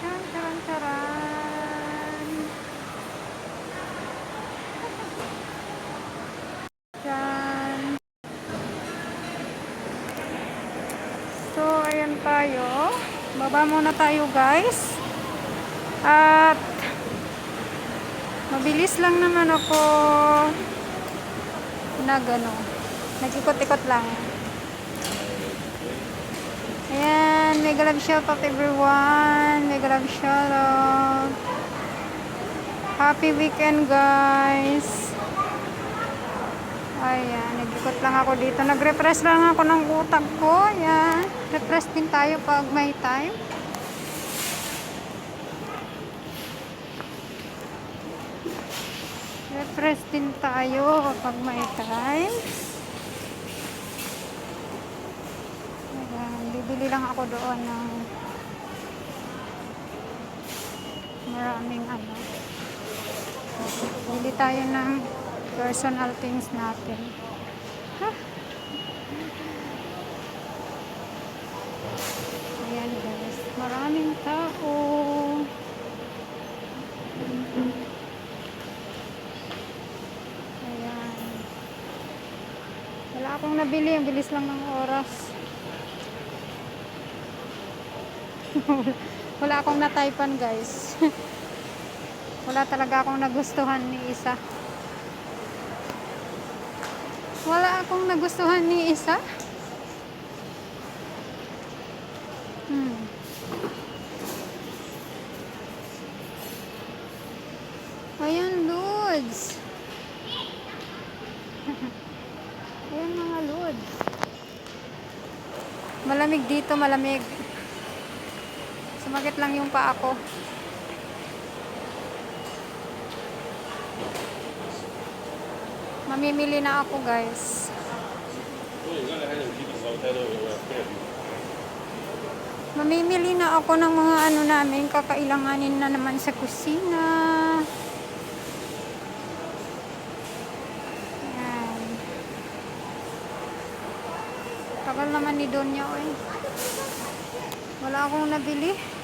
Charan, charan, charan. Yan. So, ayan tayo. Baba muna tayo, guys. At mabilis lang naman ako nag-ikot-ikot lang. Ayan, mega love shout out everyone. Mega love shout out. Happy weekend, guys. Ayan, nag-ikot lang ako dito. Nag-refresh lang ako ng utak ko. Ayan, refresh din tayo pag may time. Refresh din tayo kapag may time. Ayan, bibili lang ako doon ng maraming ano. Bili tayo ng personal things natin. Huh? Ayan, guys. Maraming tao. Wala akong nabili, ang bilis lang ng oras. Wala akong nataypan, guys. Wala talaga akong nagustuhan ni isa. Wala akong nagustuhan ni isa. Ayan, Lods. Ayan, mga Lods. Malamig dito, malamig. Sumakit lang yung paa ko. Mamimili na ako, guys. Mamimili na ako ng mga ano namin, kakailanganin na naman sa kusina. Ayan. Tagal naman ni Donya, eh. Wala akong nabili.